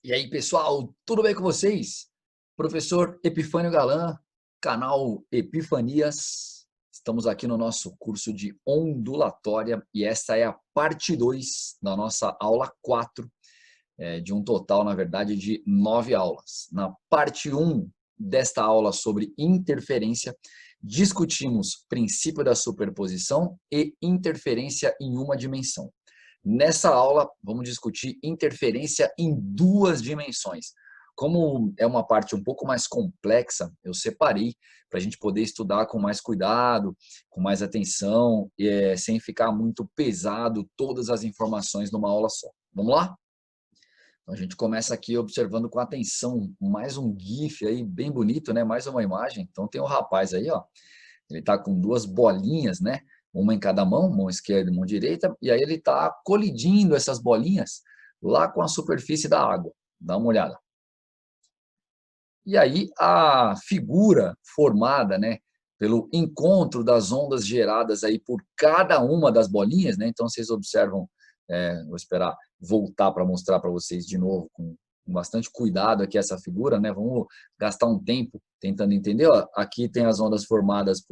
E aí, pessoal, tudo bem com vocês? Professor Epifânio Galan, canal Epifanias. Estamos aqui no nosso curso de ondulatória e esta é a parte 2 da nossa aula 4, de um total, na verdade, de 9 aulas. Na parte 1 desta aula sobre interferência, discutimos princípio da superposição e interferência em uma dimensão. Nessa aula, vamos discutir interferência em duas dimensões. Como é uma parte um pouco mais complexa, eu separei para a gente poder estudar com mais cuidado, com mais atenção, sem ficar muito pesado todas as informações numa aula só. Vamos lá? Então, a gente começa aqui observando com atenção mais um GIF aí, bem bonito, né? Mais uma imagem. Então, tem um rapaz aí, ó. Ele está com duas bolinhas, né? Uma em cada mão, mão esquerda e mão direita, e aí ele está colidindo essas bolinhas lá com a superfície da água. Dá uma olhada. E aí a figura formada, né, pelo encontro das ondas geradas aí por cada uma das bolinhas, né? Então vocês observam, vou esperar voltar para mostrar para vocês de novo com bastante cuidado aqui essa figura, né? Vamos gastar um tempo tentando entender. Ó, aqui tem as ondas formadas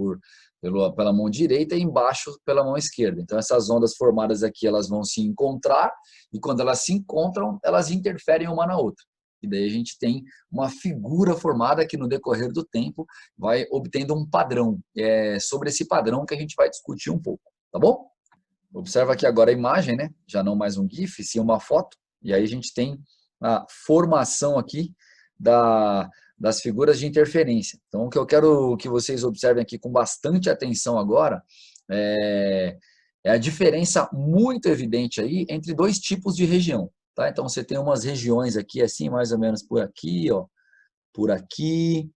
pela mão direita e embaixo pela mão esquerda. Então essas ondas formadas aqui elas vão se encontrar e quando elas se encontram elas interferem uma na outra. E daí a gente tem uma figura formada que no decorrer do tempo vai obtendo um padrão. É sobre esse padrão que a gente vai discutir um pouco, tá bom? Observa aqui agora a imagem, né? Já não mais um GIF, sim uma foto. E aí a gente tem a formação aqui das figuras de interferência. Então, o que eu quero que vocês observem aqui com bastante atenção agora é a diferença muito evidente aí entre dois tipos de região. Tá? Então, você tem umas regiões aqui, assim, mais ou menos por aqui, ó, por aqui,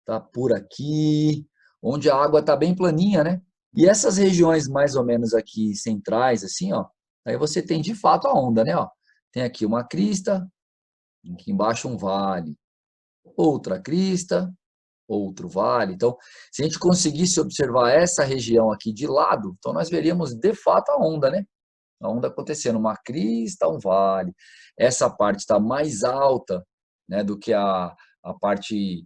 tá? Por aqui, onde a água está bem planinha, né? E essas regiões mais ou menos aqui centrais, assim, ó, aí você tem de fato a onda, né? Ó, tem aqui uma crista, aqui embaixo um vale, outra crista, outro vale. Então, se a gente conseguisse observar essa região aqui de lado, então nós veríamos de fato a onda, né? A onda acontecendo, uma crista, um vale. Essa parte está mais alta, né, do que a parte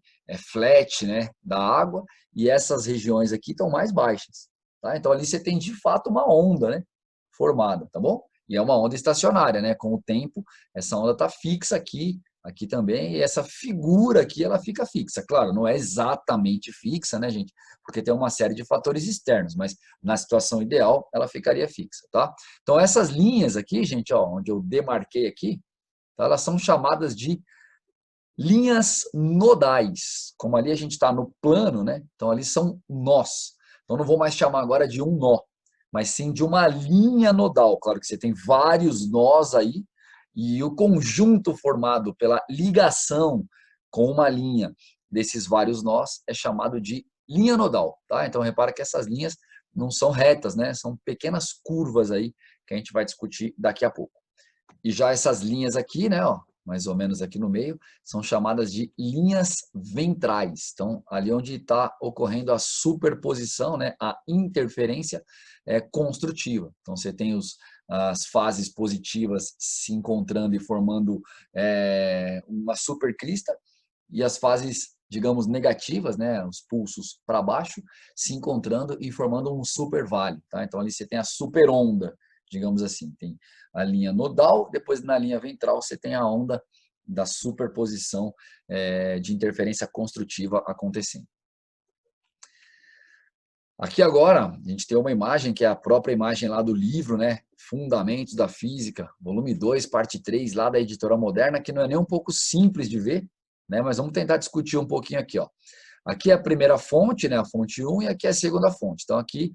flat, né, da água, e essas regiões aqui estão mais baixas. Tá? Então ali você tem de fato uma onda, né, formada, tá bom? E é uma onda estacionária, né? Com o tempo, essa onda está fixa aqui, aqui também, e essa figura aqui ela fica fixa. Claro, não é exatamente fixa, né, gente? Porque tem uma série de fatores externos, mas na situação ideal ela ficaria fixa, tá? Então essas linhas aqui, gente, ó, onde eu demarquei aqui, tá, elas são chamadas de linhas nodais. Como ali a gente está no plano, né? Então ali são nós. Então não vou mais chamar agora de um nó, mas sim de uma linha nodal. Claro que você tem vários nós aí, e o conjunto formado pela ligação com uma linha desses vários nós é chamado de linha nodal, tá? Então repara que essas linhas não são retas, né? São pequenas curvas aí que a gente vai discutir daqui a pouco. E já essas linhas aqui, né, ó, mais ou menos aqui no meio, são chamadas de linhas ventrais. Então, ali onde está ocorrendo a superposição, né, a interferência construtiva. Então, você tem as fases positivas se encontrando e formando uma supercrista, e as fases, digamos, negativas, né, os pulsos para baixo, se encontrando e formando um super vale. Tá? Então, ali você tem a super onda, digamos assim. Tem a linha nodal, depois na linha ventral você tem a onda da superposição de interferência construtiva acontecendo. Aqui agora, a gente tem uma imagem que é a própria imagem lá do livro, né? Fundamentos da Física, volume 2, parte 3, lá da Editora Moderna, que não é nem um pouco simples de ver, né? Mas vamos tentar discutir um pouquinho aqui, ó. Aqui é a primeira fonte, né? A fonte 1, e aqui é a segunda fonte. Então, aqui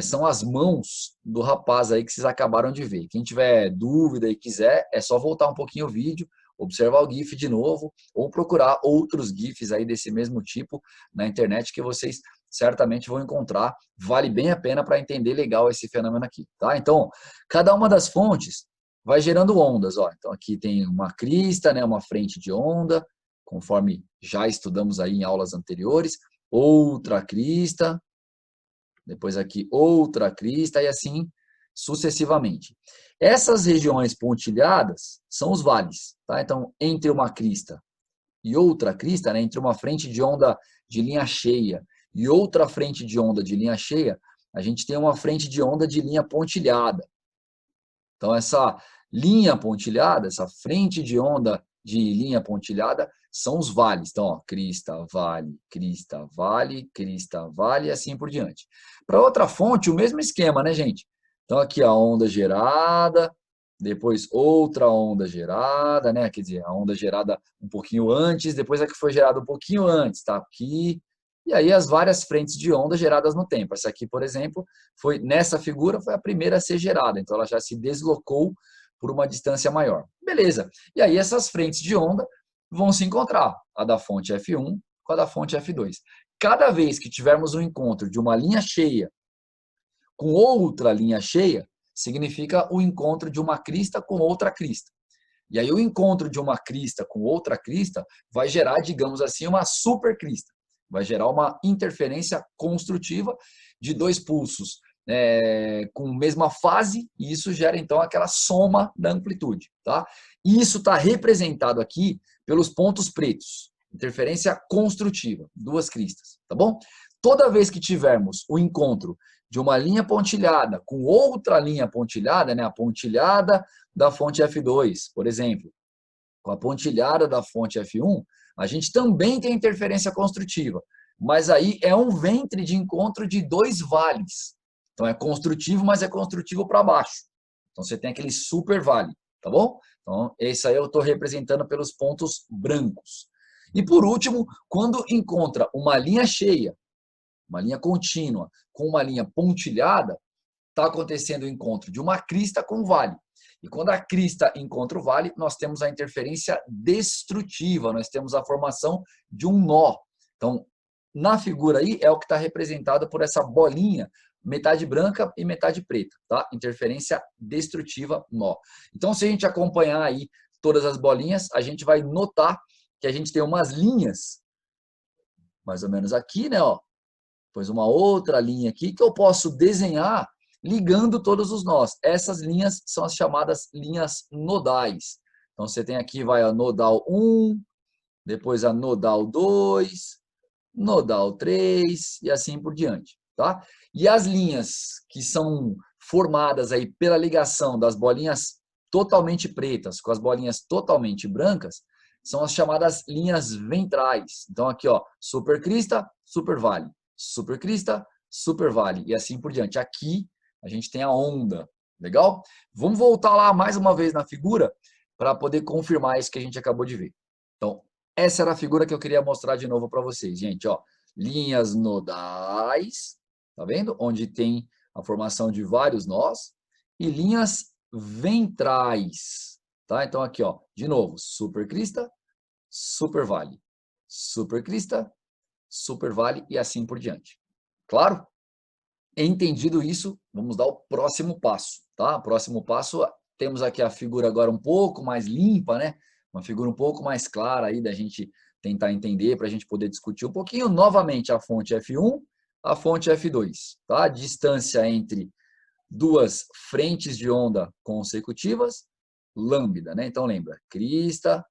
são as mãos do rapaz aí que vocês acabaram de ver. Quem tiver dúvida e quiser, é só voltar um pouquinho o vídeo, observar o GIF de novo, ou procurar outros GIFs aí desse mesmo tipo na internet que vocês certamente vão encontrar. Vale bem a pena para entender legal esse fenômeno aqui, tá? Então, cada uma das fontes vai gerando ondas, ó. Então, aqui tem uma crista, né? Uma frente de onda, conforme já estudamos aí em aulas anteriores, outra crista, depois aqui outra crista, e assim sucessivamente. Essas regiões pontilhadas são os vales, tá? Então, entre uma crista e outra crista, né, entre uma frente de onda de linha cheia e outra frente de onda de linha cheia, a gente tem uma frente de onda de linha pontilhada. Então, essa linha pontilhada, essa frente de onda de linha pontilhada, são os vales. Então, ó, crista, vale, crista, vale e assim por diante. Para outra fonte, o mesmo esquema, né, gente? Então, aqui a onda gerada, depois outra onda gerada, né? Quer dizer, a onda gerada um pouquinho antes, depois a que foi gerada um pouquinho antes, tá? Aqui. E aí as várias frentes de onda geradas no tempo. Essa aqui, por exemplo, foi nessa figura foi a primeira a ser gerada, então ela já se deslocou por uma distância maior. Beleza. E aí essas frentes de onda vão se encontrar, a da fonte F1 com a da fonte F2. Cada vez que tivermos um encontro de uma linha cheia com outra linha cheia, significa o encontro de uma crista com outra crista. E aí o encontro de uma crista com outra crista vai gerar, digamos assim, uma supercrista. Vai gerar uma interferência construtiva de dois pulsos com mesma fase, e isso gera então aquela soma da amplitude. Tá? E isso está representado aqui pelos pontos pretos. Interferência construtiva, duas cristas. Tá bom? Toda vez que tivermos o encontro de uma linha pontilhada com outra linha pontilhada, né, a pontilhada da fonte F2, por exemplo, com a pontilhada da fonte F1, a gente também tem interferência construtiva, mas aí é um ventre de encontro de dois vales. Então é construtivo, mas é construtivo para baixo. Então você tem aquele super vale, tá bom? Então esse aí eu estou representando pelos pontos brancos. E por último, quando encontra uma linha cheia, uma linha contínua, com uma linha pontilhada, está acontecendo o encontro de uma crista com um vale. E quando a crista encontra o vale, nós temos a interferência destrutiva, nós temos a formação de um nó. Então, na figura aí, é o que está representado por essa bolinha, metade branca e metade preta, tá? Interferência destrutiva, nó. Então, se a gente acompanhar aí todas as bolinhas, a gente vai notar que a gente tem umas linhas, mais ou menos aqui, né, ó, depois uma outra linha aqui que eu posso desenhar ligando todos os nós. Essas linhas são as chamadas linhas nodais. Então você tem aqui vai a nodal 1, depois a nodal 2, nodal 3 e assim por diante, tá? E as linhas que são formadas aí pela ligação das bolinhas totalmente pretas com as bolinhas totalmente brancas são as chamadas linhas ventrais. Então aqui, ó, supercrista, supervale. Supercrista, supervale e assim por diante. Aqui a gente tem a onda, legal? Vamos voltar lá mais uma vez na figura para poder confirmar isso que a gente acabou de ver. Então, essa era a figura que eu queria mostrar de novo para vocês, gente, ó. Linhas nodais, tá vendo? Onde tem a formação de vários nós e linhas ventrais, tá? Então aqui, ó, de novo, supercrista, supervale, supercrista, supervale e assim por diante. Claro? Entendido isso, vamos dar o próximo passo, tá? O próximo passo, temos aqui a figura agora um pouco mais limpa, né? Uma figura um pouco mais clara aí da gente tentar entender, para a gente poder discutir um pouquinho. Novamente, a fonte F1, a fonte F2, tá? A distância entre duas frentes de onda consecutivas, lambda, né? Então, lembra, crista,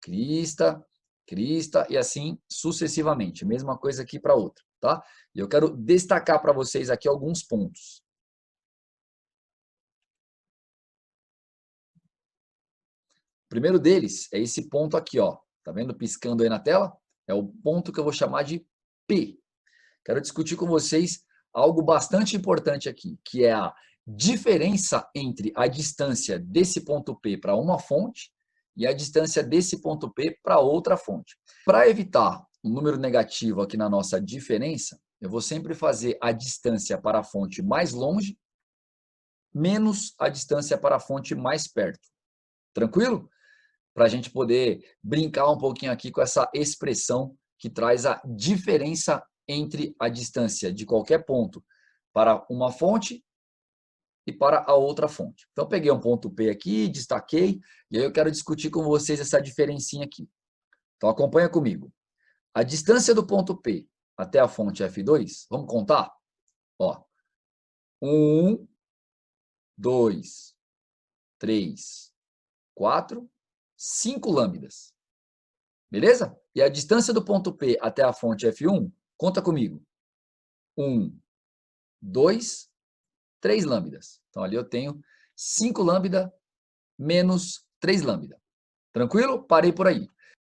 crista, crista e assim sucessivamente. Mesma coisa aqui para outra, tá? E eu quero destacar para vocês aqui alguns pontos. O primeiro deles é esse ponto aqui, ó. Tá vendo piscando aí na tela? É o ponto que eu vou chamar de P. Quero discutir com vocês algo bastante importante aqui, que é a diferença entre a distância desse ponto P para uma fonte e a distância desse ponto P para outra fonte. Para evitar um número negativo aqui na nossa diferença, eu vou sempre fazer a distância para a fonte mais longe menos a distância para a fonte mais perto. Tranquilo? Para a gente poder brincar um pouquinho aqui com essa expressão que traz a diferença entre a distância de qualquer ponto para uma fonte e para a outra fonte. Então, eu peguei um ponto P aqui, destaquei, e aí eu quero discutir com vocês essa diferencinha aqui. Então, acompanha comigo. A distância do ponto P até a fonte F2, vamos contar? Ó, 1, 2, 3, 4, 5 lambdas. Beleza? E a distância do ponto P até a fonte F1, conta comigo. 1, 2, 3 lambdas. Então, ali eu tenho 5 lambda menos 3 lambda. Tranquilo? Parei por aí.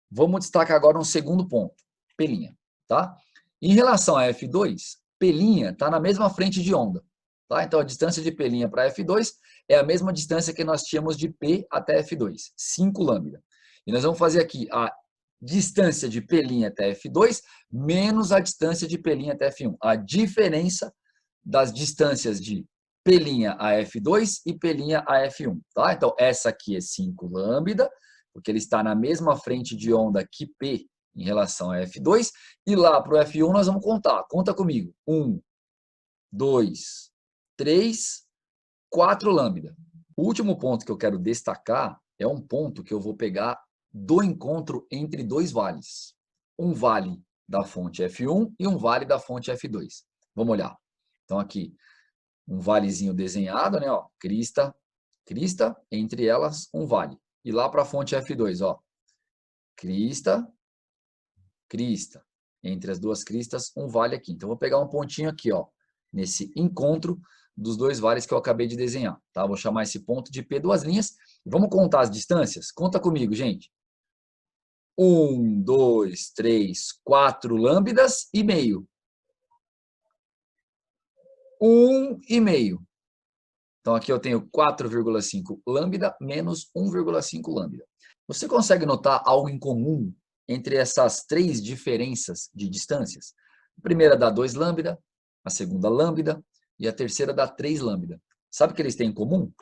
Vamos destacar agora um segundo ponto. P', tá? Em relação a F2, P' está na mesma frente de onda. Tá? Então, a distância de P' para F2 é a mesma distância que nós tínhamos de P até F2, 5 lambda. E nós vamos fazer aqui a distância de P' até F2 menos a distância de P' até F1. A diferença das distâncias de P' a F2 e P' a F1. Tá? Então, essa aqui é 5 lambda, porque ele está na mesma frente de onda que P em relação a F2. E lá para o F1 nós vamos contar. Conta comigo. 1, 2, 3, 4 lambda. O último ponto que eu quero destacar é um ponto que eu vou pegar do encontro entre dois vales. Um vale da fonte F1 e um vale da fonte F2. Vamos olhar. Então, aqui, um valezinho desenhado, né? Ó, crista, crista, entre elas um vale. E lá para a fonte F2, ó, crista, crista. Entre as duas cristas, um vale aqui. Então, vou pegar um pontinho aqui, ó, nesse encontro dos dois vales que eu acabei de desenhar. Tá? Vou chamar esse ponto de P, duas linhas. Vamos contar as distâncias? Conta comigo, gente. 1, 2, 3, 4 lambdas e meio. 1,5. Então, aqui eu tenho 4,5 lambda menos 1,5 lambda. Você consegue notar algo em comum entre essas três diferenças de distâncias? A primeira dá 2 lambda, a segunda lambda e a terceira dá 3 lambda. Sabe o que eles têm em comum?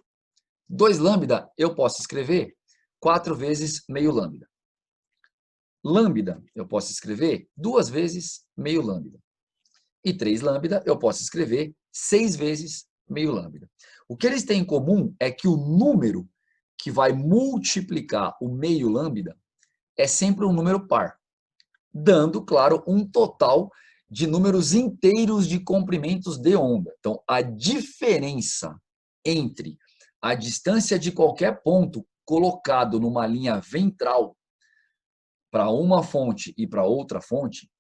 2 lambda eu posso escrever 4 vezes meio lambda. Lambda eu posso escrever 2 vezes meio lambda. E 3 lambda eu posso escrever 6 vezes meio lambda. O que eles têm em comum é que o número que vai multiplicar o meio lambda é sempre um número par, dando, claro, um total de números inteiros de comprimentos de onda. Então, a diferença entre a distância de qualquer ponto colocado numa linha ventral para uma fonte e para outra fonte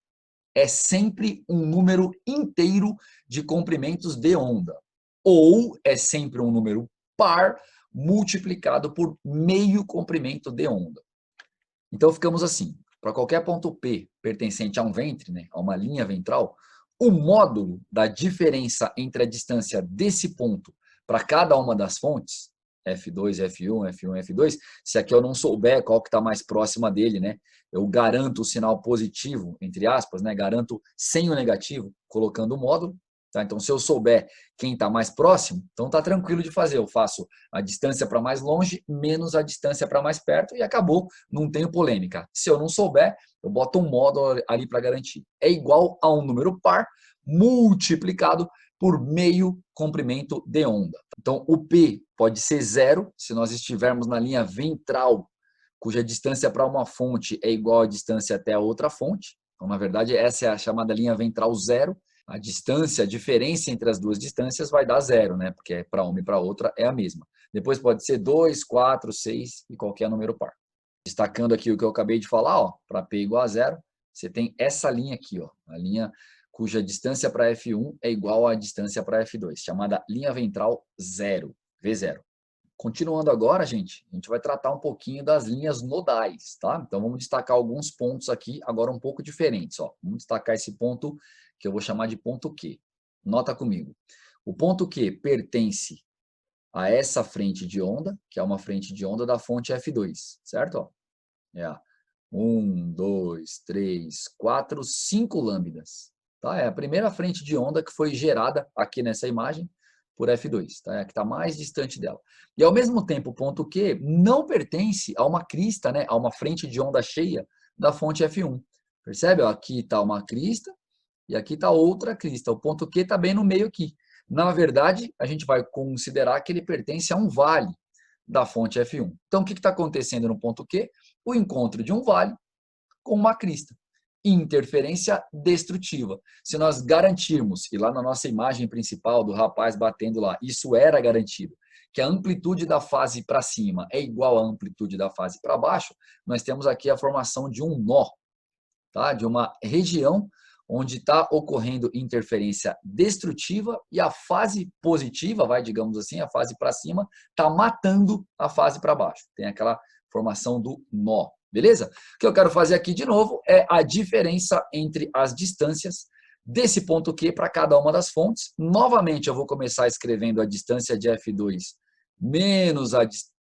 é sempre um número inteiro de comprimentos de onda. Ou é sempre um número par multiplicado por meio comprimento de onda. Então, ficamos assim. Para qualquer ponto P pertencente a um ventre, né, a uma linha ventral, o módulo da diferença entre a distância desse ponto para cada uma das fontes, F2, F1, F1, F2, se aqui eu não souber qual que está mais próxima dele, né, eu garanto o sinal positivo, entre aspas, né, garanto sem o negativo, colocando o módulo. Tá? Então, se eu souber quem está mais próximo, então está tranquilo de fazer. Eu faço a distância para mais longe menos a distância para mais perto e acabou, não tenho polêmica. Se eu não souber, eu boto um módulo ali para garantir. É igual a um número par multiplicado por meio comprimento de onda. Então, o P pode ser 0 se nós estivermos na linha ventral, cuja distância para uma fonte é igual à distância até a outra fonte. Então, na verdade, essa é a chamada linha ventral 0. A distância, a diferença entre as duas distâncias vai dar 0, né? Porque para uma e para outra é a mesma. Depois pode ser 2, 4, 6 e qualquer número par. Destacando aqui o que eu acabei de falar, para P igual a 0, você tem essa linha aqui, ó, a linha cuja distância para F1 é igual à distância para F2, chamada linha ventral 0, V0. Continuando agora, gente, a gente vai tratar um pouquinho das linhas nodais, tá? Então, vamos destacar alguns pontos aqui, agora um pouco diferentes, ó. Vamos destacar esse ponto que eu vou chamar de ponto Q. Nota comigo. O ponto Q pertence a essa frente de onda, que é uma frente de onda da fonte F2, certo? Ó, é 1, 2, 3, 4, 5 lambdas. Tá? É a primeira frente de onda que foi gerada aqui nessa imagem por F2, tá? É a que está mais distante dela. E ao mesmo tempo, o ponto Q não pertence a uma crista, né? A uma frente de onda cheia da fonte F1. Percebe? Ó, aqui está uma crista e aqui está outra crista. O ponto Q está bem no meio aqui. Na verdade, a gente vai considerar que ele pertence a um vale da fonte F1. Então, o que está acontecendo no ponto Q? O encontro de um vale com uma crista. Interferência destrutiva. Se nós garantirmos, e lá na nossa imagem principal do rapaz batendo lá, isso era garantido, que a amplitude da fase para cima é igual à amplitude da fase para baixo, nós temos aqui a formação de um nó, tá? De uma região onde está ocorrendo interferência destrutiva e a fase positiva, digamos assim, a fase para cima, está matando a fase para baixo. Tem aquela formação do nó, beleza? O que eu quero fazer aqui de novo é a diferença entre as distâncias desse ponto Q para cada uma das fontes. Novamente, eu vou começar escrevendo a distância de F2 menos a distância.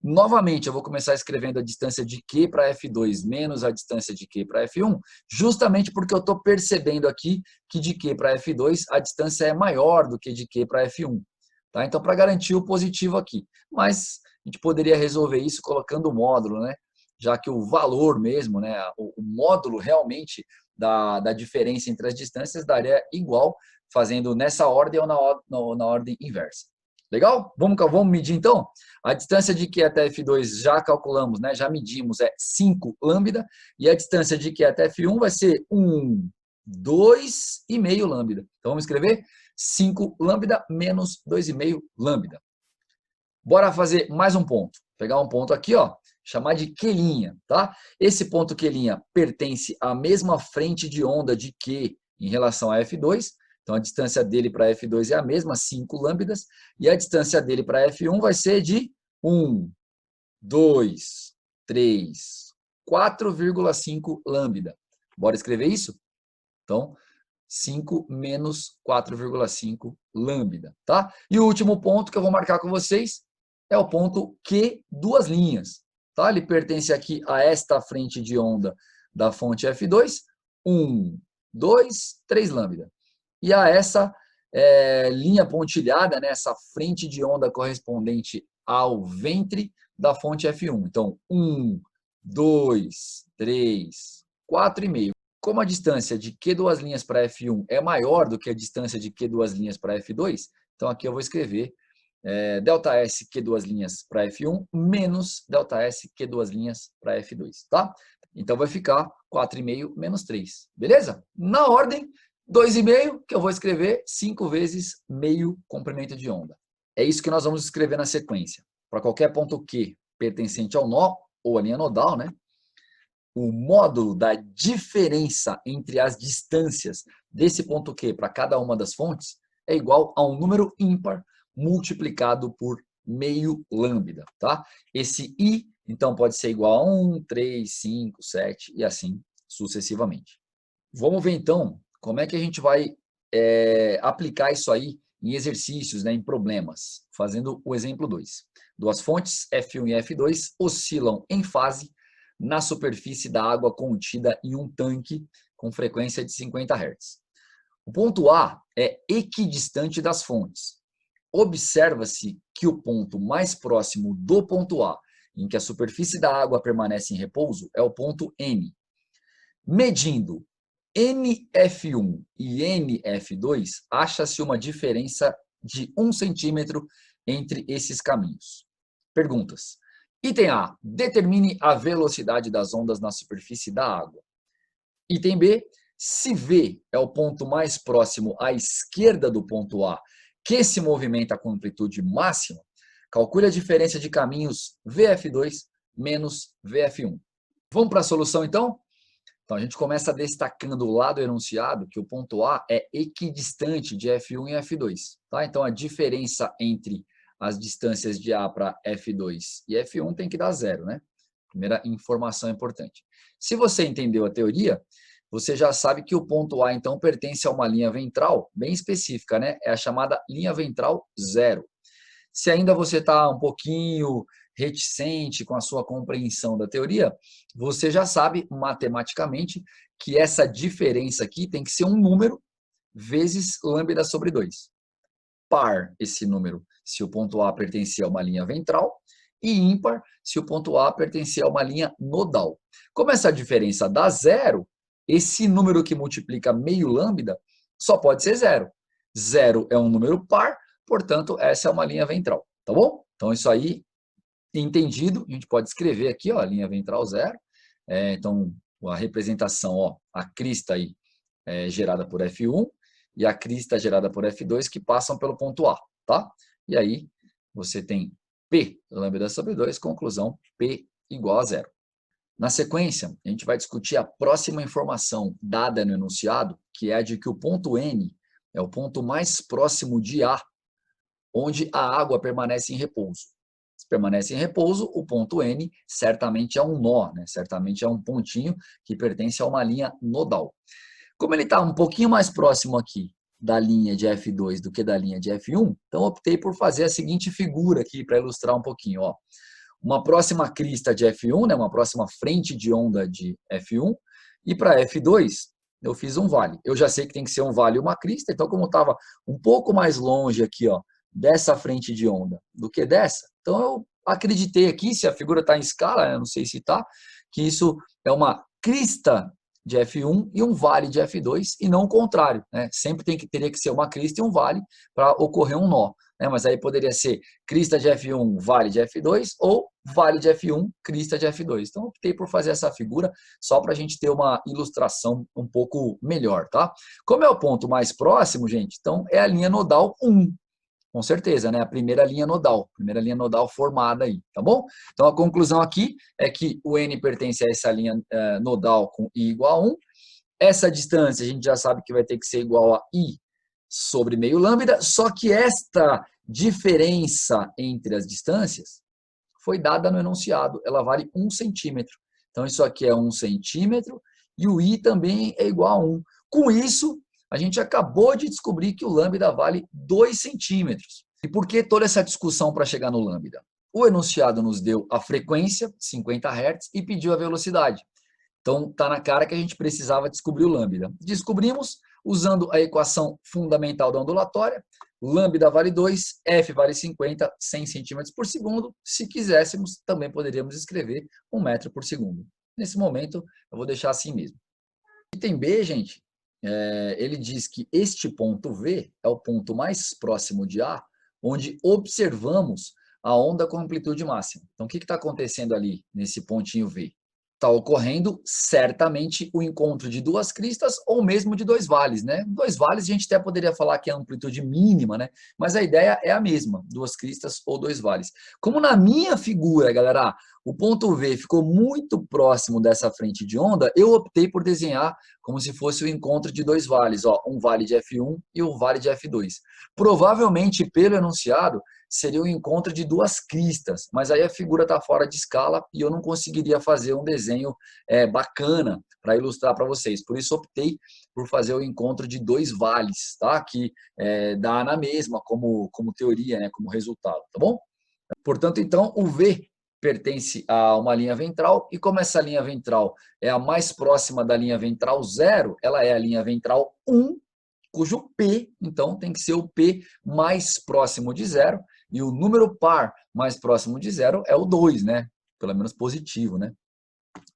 Novamente, eu vou começar escrevendo a distância de Q para F2 menos a distância de Q para F1, justamente porque eu estou percebendo aqui que de Q para F2 a distância é maior do que de Q para F1. Tá? Então, para garantir o positivo aqui. Mas a gente poderia resolver isso colocando o módulo, né? Já que o valor mesmo, né? O módulo realmente da diferença entre as distâncias daria igual, fazendo nessa ordem ou na ordem inversa. Legal? Vamos medir então? A distância de Q até F2 já calculamos, né? Já medimos, é 5 lambda. E a distância de Q até F1 vai ser 1, 2,5 lambda. Então vamos escrever 5 lambda menos 2,5 lambda. Bora fazer mais um ponto. Pegar um ponto aqui, ó, chamar de Q', tá? Esse ponto Q' pertence à mesma frente de onda de Q em relação a F2. Então, a distância dele para F2 é a mesma, 5 lambdas, e a distância dele para F1 vai ser de 1, 2, 3, 4,5 lambda. Bora escrever isso? Então, 5 menos 4,5 lambda, tá? E o último ponto que eu vou marcar com vocês é o ponto Q, duas linhas, tá? Ele pertence aqui a esta frente de onda da fonte F2, 1, 2, 3 lambda. E a essa linha pontilhada, né, essa frente de onda correspondente ao ventre da fonte F1. Então, 1, 2, 3, 4,5. Como a distância de Q duas linhas para F1 é maior do que a distância de Q duas linhas para F2, então aqui eu vou escrever ΔS Q duas linhas para F1 menos ΔS Q duas linhas para F2, tá? Então vai ficar 4,5 menos 3, beleza? Na ordem, 2,5, que eu vou escrever 5 vezes meio comprimento de onda. É isso que nós vamos escrever na sequência. Para qualquer ponto Q pertencente ao nó, ou a linha nodal, né? O módulo da diferença entre as distâncias desse ponto Q para cada uma das fontes é igual a um número ímpar multiplicado por meio lambda, tá? Esse I, então, pode ser igual a 1, 3, 5, 7 e assim sucessivamente. Vamos ver, então, como é que a gente vai aplicar isso aí em exercícios, né, em problemas, fazendo o exemplo 2. Duas fontes, F1 e F2, oscilam em fase na superfície da água contida em um tanque com frequência de 50 Hz. O ponto A é equidistante das fontes. Observa-se que o ponto mais próximo do ponto A, em que a superfície da água permanece em repouso, é o ponto N. Medindo NF1 e NF2, acha-se uma diferença de 1 centímetro entre esses caminhos. Perguntas. Item A. Determine a velocidade das ondas na superfície da água. Item B. Se V é o ponto mais próximo à esquerda do ponto A, que se movimenta com amplitude máxima, calcule a diferença de caminhos VF2 menos VF1. Vamos para a solução, então? Então, a gente começa destacando lá do enunciado que o ponto A é equidistante de F1 e F2. Tá? Então, a diferença entre as distâncias de A para F2 e F1 tem que dar zero, né? Primeira informação importante. Se você entendeu a teoria, você já sabe que o ponto A, então, pertence a uma linha ventral bem específica, né? É a chamada linha ventral zero. Se ainda você está um pouquinho reticente com a sua compreensão da teoria, você já sabe matematicamente que essa diferença aqui tem que ser um número vezes lambda sobre 2. Par esse número se o ponto A pertencer a uma linha ventral e ímpar se o ponto A pertencer a uma linha nodal. Como essa diferença dá zero, esse número que multiplica meio lambda só pode ser zero. Zero é um número par, portanto, essa é uma linha ventral, tá bom? Então, isso aí, entendido, a gente pode escrever aqui, ó, a linha ventral zero. Então, a representação, ó, a crista aí é gerada por F1 e a crista gerada por F2 que passam pelo ponto A, tá? E aí, você tem P lambda sobre 2, conclusão, P igual a zero. Na sequência, a gente vai discutir a próxima informação dada no enunciado, que é a de que o ponto N é o ponto mais próximo de A, onde a água permanece em repouso. Se permanece em repouso, o ponto N certamente é um nó, né? Certamente é um pontinho que pertence a uma linha nodal. Como ele está um pouquinho mais próximo aqui da linha de F2 do que da linha de F1, então optei por fazer a seguinte figura aqui para ilustrar um pouquinho. Ó. Uma próxima crista de F1, né? Uma próxima frente de onda de F1, e para F2 eu fiz um vale. Eu já sei que tem que ser um vale e uma crista, então como estava um pouco mais longe aqui, ó, dessa frente de onda do que dessa, então eu acreditei aqui, se a figura está em escala, eu não sei se está, que isso é uma crista de F1 e um vale de F2 e não o contrário, né? Sempre teria que ser uma crista e um vale para ocorrer um nó, né? Mas aí poderia ser crista de F1, vale de F2 ou vale de F1, crista de F2. Então optei por fazer essa figura só para a gente ter uma ilustração um pouco melhor, tá? Como é o ponto mais próximo, gente, então é a linha nodal 1. Com certeza, né? A primeira linha nodal formada aí, tá bom? Então a conclusão aqui é que o N pertence a essa linha nodal com I igual a 1. Essa distância a gente já sabe que vai ter que ser igual a I sobre meio lambda, só que esta diferença entre as distâncias foi dada no enunciado, ela vale 1 centímetro. Então isso aqui é 1 centímetro e o I também é igual a 1. Com isso, a gente acabou de descobrir que o lambda vale 2 centímetros. E por que toda essa discussão para chegar no lambda? O enunciado nos deu a frequência, 50 Hz, e pediu a velocidade. Então, está na cara que a gente precisava descobrir o lambda. Descobrimos usando a equação fundamental da ondulatória. Lambda vale 2, F vale 50, 100 centímetros por segundo. Se quiséssemos, também poderíamos escrever 1 metro por segundo. Nesse momento, eu vou deixar assim mesmo. Item B, gente, ele diz que este ponto V é o ponto mais próximo de A, onde observamos a onda com amplitude máxima. Então, o que está acontecendo ali nesse pontinho V? Está ocorrendo certamente o encontro de duas cristas ou mesmo de dois vales, né? Dois vales a gente até poderia falar que é a amplitude mínima, né? Mas a ideia é a mesma, duas cristas ou dois vales. Como na minha figura, galera, o ponto V ficou muito próximo dessa frente de onda, eu optei por desenhar como se fosse o encontro de dois vales, ó, um vale de F1 e um vale de F2. Provavelmente, pelo enunciado, seria o encontro de duas cristas, mas aí a figura está fora de escala e eu não conseguiria fazer um desenho bacana para ilustrar para vocês. Por isso optei por fazer o encontro de dois vales, tá? Que dá na mesma como teoria, né? Como resultado, tá bom? Portanto, então, o V pertence a uma linha ventral e como essa linha ventral é a mais próxima da linha ventral 0, ela é a linha ventral 1, cujo P, então, tem que ser o P mais próximo de 0, e o número par mais próximo de 0 é o 2, né? Pelo menos positivo, né?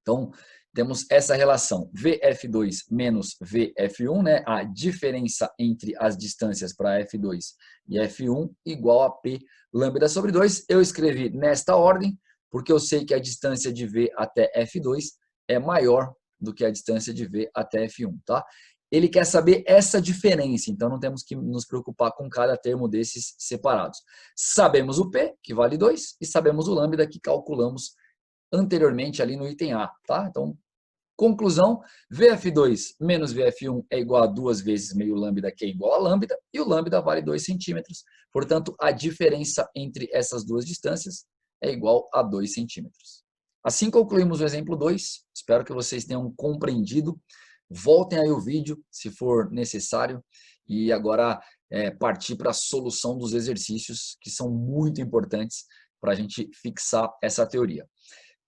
Então, temos essa relação VF2 menos VF1, né? A diferença entre as distâncias para F2 e F1 igual a P lambda sobre 2. Eu escrevi nesta ordem, porque eu sei que a distância de V até F2 é maior do que a distância de V até F1, tá? Ele quer saber essa diferença, então não temos que nos preocupar com cada termo desses separados. Sabemos o P, que vale 2, e sabemos o lambda, que calculamos anteriormente ali no item A, tá? Então, conclusão, VF2 menos VF1 é igual a 2 vezes meio lambda, que é igual a lambda, e o lambda vale 2 centímetros. Portanto, a diferença entre essas duas distâncias é igual a 2 centímetros. Assim concluímos o exemplo 2. Espero que vocês tenham compreendido. Voltem aí o vídeo, se for necessário, e agora partir para a solução dos exercícios, que são muito importantes para a gente fixar essa teoria.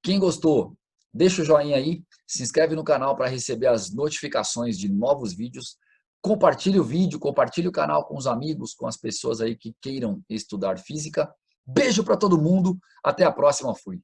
Quem gostou, deixa o joinha aí, se inscreve no canal para receber as notificações de novos vídeos, compartilhe o vídeo, compartilhe o canal com os amigos, com as pessoas aí que queiram estudar física. Beijo para todo mundo, até a próxima, fui!